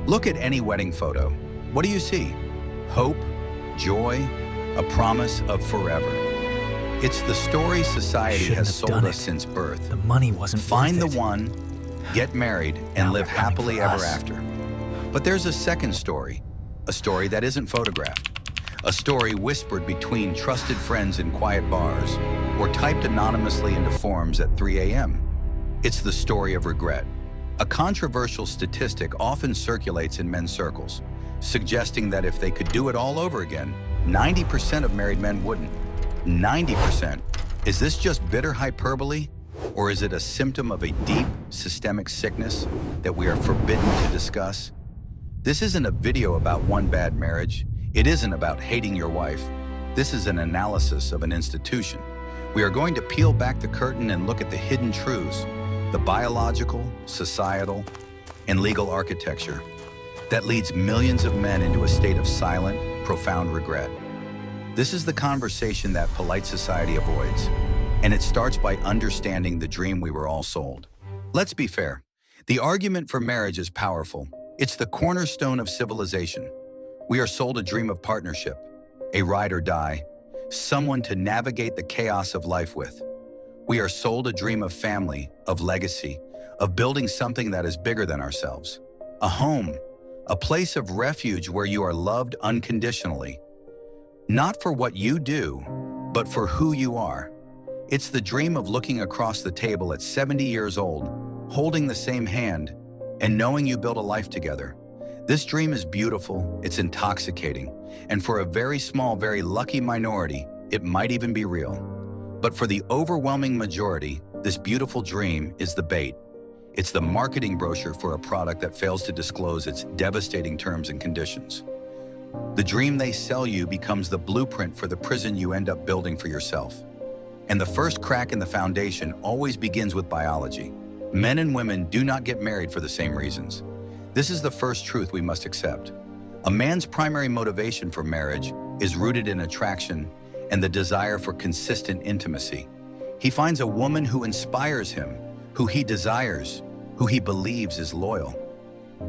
Look at any wedding photo. What do you see? Hope, joy, a promise of forever. It's the story society has sold us since birth. The money wasn't Find worth the it. one, get married, Now and live they're coming happily for ever us. after. But there's a second story, a story that isn't photographed, a story whispered between trusted friends in quiet bars or typed anonymously into forums at 3 a.m. It's the story of regret. A controversial statistic often circulates in men's circles, suggesting that if they could do it all over again, 90% of married men wouldn't. 90%. Is this just bitter hyperbole, or is it a symptom of a deep systemic sickness that we are forbidden to discuss? This isn't a video about one bad marriage. It isn't about hating your wife. This is an analysis of an institution. We are going to peel back the curtain and look at the hidden truths, the biological, societal, and legal architecture that leads millions of men into a state of silent, profound regret. This is the conversation that polite society avoids, and it starts by understanding the dream we were all sold. Let's be fair. The argument for marriage is powerful. It's the cornerstone of civilization. We are sold a dream of partnership, a ride or die, someone to navigate the chaos of life with. We are sold a dream of family, of legacy, of building something that is bigger than ourselves. A home, a place of refuge where you are loved unconditionally. Not for what you do, but for who you are. It's the dream of looking across the table at 70 years old, holding the same hand, and knowing you built a life together. This dream is beautiful, it's intoxicating, and for a very small, very lucky minority, it might even be real. But for the overwhelming majority, this beautiful dream is the bait. It's the marketing brochure for a product that fails to disclose its devastating terms and conditions. The dream they sell you becomes the blueprint for the prison you end up building for yourself. And the first crack in the foundation always begins with biology. Men and women do not get married for the same reasons. This is the first truth we must accept. A man's primary motivation for marriage is rooted in attraction and the desire for consistent intimacy. He finds a woman who inspires him, who he desires, who he believes is loyal.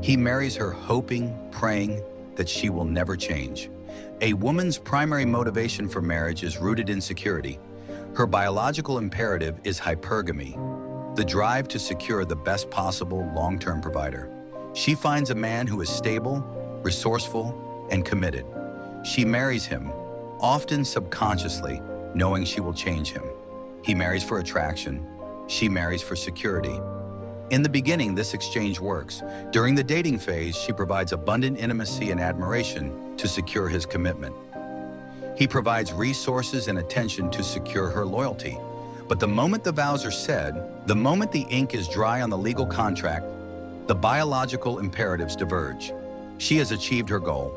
He marries her hoping, praying that she will never change. A woman's primary motivation for marriage is rooted in security. Her biological imperative is hypergamy, the drive to secure the best possible long-term provider. She finds a man who is stable, resourceful, and committed. She marries him, often subconsciously, knowing she will change him. He marries for attraction. She marries for security. In the beginning, this exchange works. During the dating phase, she provides abundant intimacy and admiration to secure his commitment. He provides resources and attention to secure her loyalty. But the moment the vows are said, the moment the ink is dry on the legal contract, the biological imperatives diverge. She has achieved her goal.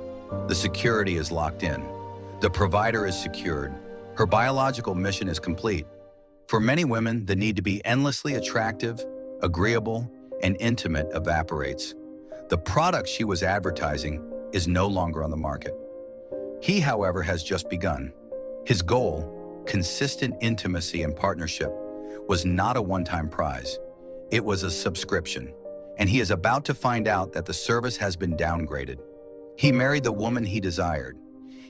The security is locked in. The provider is secured. Her biological mission is complete. For many women, the need to be endlessly attractive, agreeable, and intimate evaporates. The product she was advertising is no longer on the market. He, however, has just begun. His goal, consistent intimacy and partnership, was not a one-time prize. It was a subscription, and he is about to find out that the service has been downgraded. He married the woman he desired.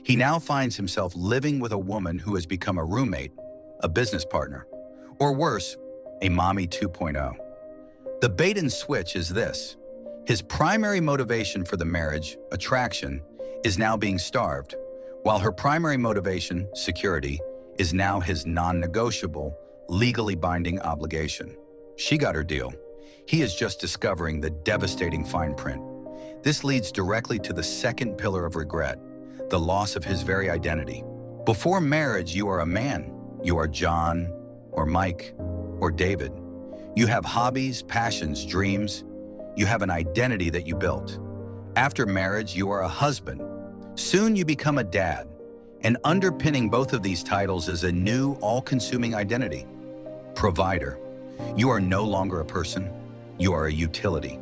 He now finds himself living with a woman who has become a roommate, a business partner, or worse, a mommy 2.0. The bait and switch is this. His primary motivation for the marriage, attraction, is now being starved, while her primary motivation, security, is now his non-negotiable, legally binding obligation. She got her deal. He is just discovering the devastating fine print. This leads directly to the second pillar of regret, the loss of his very identity. Before marriage, you are a man. You are John, or Mike, or David. You have hobbies, passions, dreams. You have an identity that you built. After marriage, you are a husband. Soon you become a dad. And underpinning both of these titles is a new, all-consuming identity. Provider. You are no longer a person. You are a utility.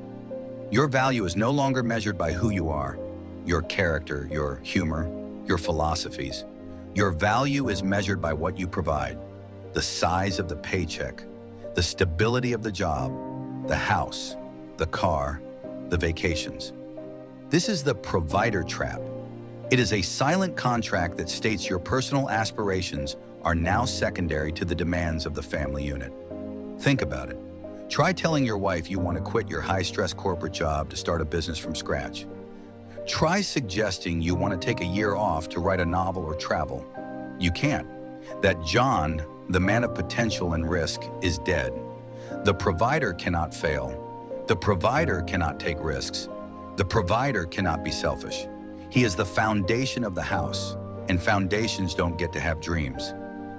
Your value is no longer measured by who you are, your character, your humor, your philosophies. Your value is measured by what you provide, the size of the paycheck, the stability of the job, the house, the car, the vacations. This is the provider trap. It is a silent contract that states your personal aspirations are now secondary to the demands of the family unit. Think about it. Try telling your wife you want to quit your high-stress corporate job to start a business from scratch. Try suggesting you want to take a year off to write a novel or travel. You can't. That John, the man of potential and risk, is dead. The provider cannot fail. The provider cannot take risks. The provider cannot be selfish. He is the foundation of the house, and foundations don't get to have dreams.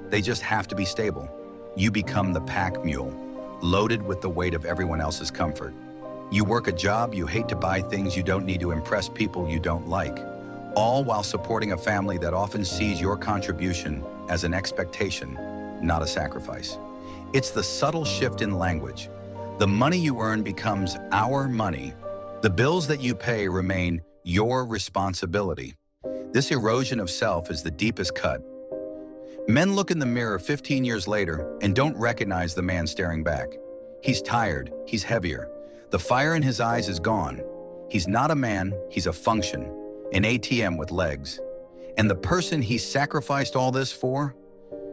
They just have to be stable. You become the pack mule, loaded with the weight of everyone else's comfort. You work a job you hate to buy things you don't need to impress people you don't like, all while supporting a family that often sees your contribution as an expectation, not a sacrifice. It's the subtle shift in language. The money you earn becomes our money. The bills that you pay remain your responsibility. This erosion of self is the deepest cut. Men look in the mirror 15 years later and don't recognize the man staring back. He's tired, he's heavier. The fire in his eyes is gone. He's not a man, he's a function, an ATM with legs. And the person he sacrificed all this for?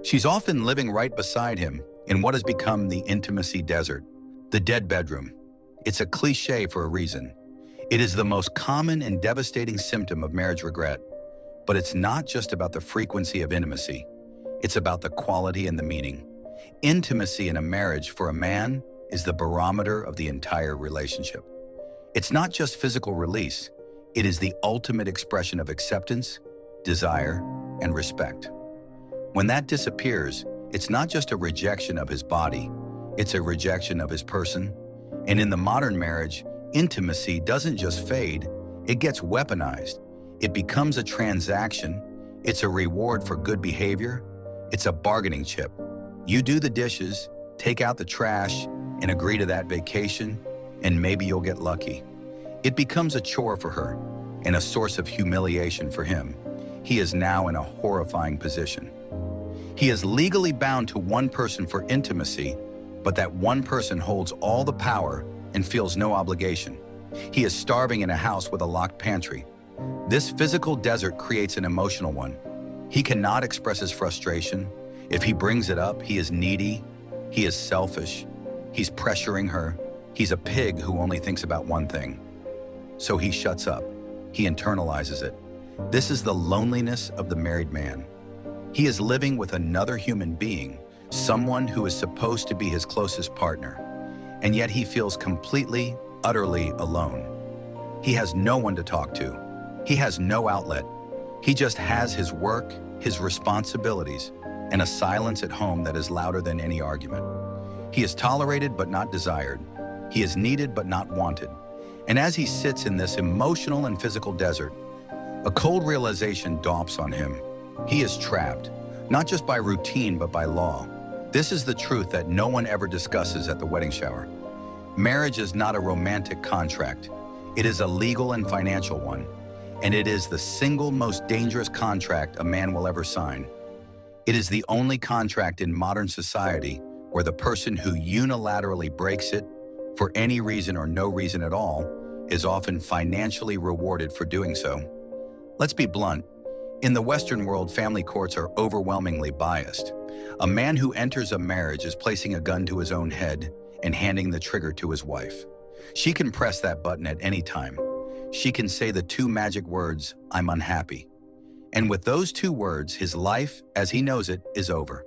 She's often living right beside him in what has become the intimacy desert, the dead bedroom. It's a cliche for a reason. It is the most common and devastating symptom of marriage regret. But it's not just about the frequency of intimacy. It's about the quality and the meaning. Intimacy in a marriage for a man is the barometer of the entire relationship. It's not just physical release. It is the ultimate expression of acceptance, desire, and respect. When that disappears, it's not just a rejection of his body, it's a rejection of his person. And in the modern marriage, intimacy doesn't just fade, it gets weaponized. It becomes a transaction, it's a reward for good behavior, it's a bargaining chip. You do the dishes, take out the trash, and agree to that vacation, and maybe you'll get lucky. It becomes a chore for her, and a source of humiliation for him. He is now in a horrifying position. He is legally bound to one person for intimacy, but that one person holds all the power and feels no obligation. He is starving in a house with a locked pantry. This physical desert creates an emotional one. He cannot express his frustration. If he brings it up, he is needy, he is selfish, he's pressuring her, he's a pig who only thinks about one thing. So he shuts up, he internalizes it. This is the loneliness of the married man. He is living with another human being, someone who is supposed to be his closest partner, and yet he feels completely, utterly alone. He has no one to talk to. He has no outlet. He just has his work, his responsibilities, and a silence at home that is louder than any argument. He is tolerated but not desired. He is needed but not wanted. And as he sits in this emotional and physical desert, a cold realization dawns on him. He is trapped, not just by routine but by law. This is the truth that no one ever discusses at the wedding shower. Marriage is not a romantic contract. It is a legal and financial one. And it is the single most dangerous contract a man will ever sign. It is the only contract in modern society where the person who unilaterally breaks it, for any reason or no reason at all, is often financially rewarded for doing so. Let's be blunt. In the Western world, family courts are overwhelmingly biased. A man who enters a marriage is placing a gun to his own head and handing the trigger to his wife. She can press that button at any time. She can say the two magic words, "I'm unhappy." And with those two words, his life, as he knows it, is over.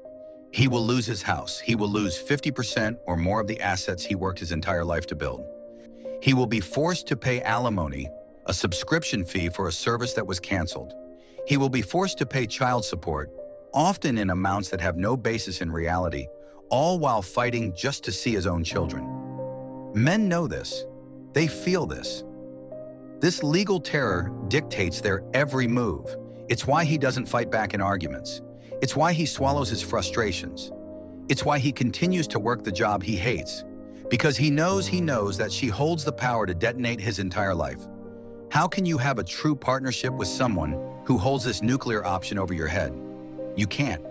He will lose his house. He will lose 50% or more of the assets he worked his entire life to build. He will be forced to pay alimony, a subscription fee for a service that was canceled. He will be forced to pay child support, often in amounts that have no basis in reality, all while fighting just to see his own children. Men know this. They feel this. This legal terror dictates their every move. It's why he doesn't fight back in arguments. It's why he swallows his frustrations. It's why he continues to work the job he hates. Because he knows that she holds the power to detonate his entire life. How can you have a true partnership with someone who holds this nuclear option over your head? You can't.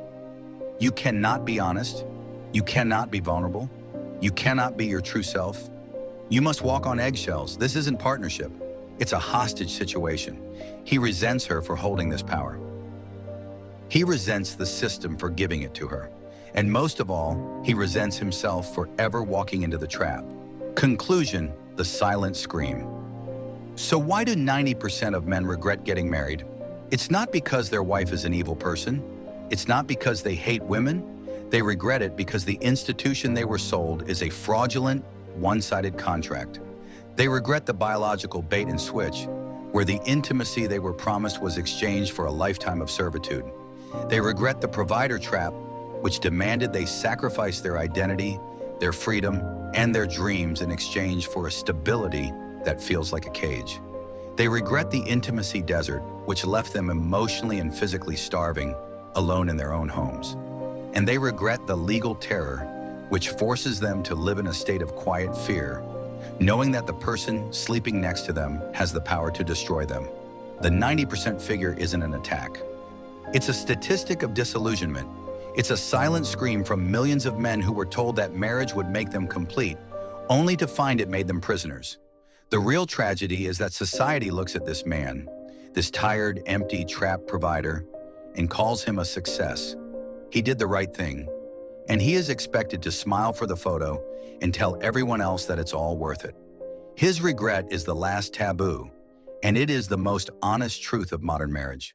You cannot be honest. You cannot be vulnerable. You cannot be your true self. You must walk on eggshells. This isn't partnership. It's a hostage situation. He resents her for holding this power. He resents the system for giving it to her. And most of all, he resents himself for ever walking into the trap. Conclusion: the silent scream. So why do 90% of men regret getting married? It's not because their wife is an evil person. It's not because they hate women. They regret it because the institution they were sold is a fraudulent, one-sided contract. They regret the biological bait and switch, where the intimacy they were promised was exchanged for a lifetime of servitude. They regret the provider trap, which demanded they sacrifice their identity, their freedom, and their dreams in exchange for a stability that feels like a cage. They regret the intimacy desert, which left them emotionally and physically starving, alone in their own homes. And they regret the legal terror, which forces them to live in a state of quiet fear, knowing that the person sleeping next to them has the power to destroy them. The 90% figure isn't an attack. It's a statistic of disillusionment. It's a silent scream from millions of men who were told that marriage would make them complete, only to find it made them prisoners. The real tragedy is that society looks at this man, this tired, empty, trapped provider, and calls him a success. He did the right thing, and he is expected to smile for the photo and tell everyone else that it's all worth it. His regret is the last taboo, and it is the most honest truth of modern marriage.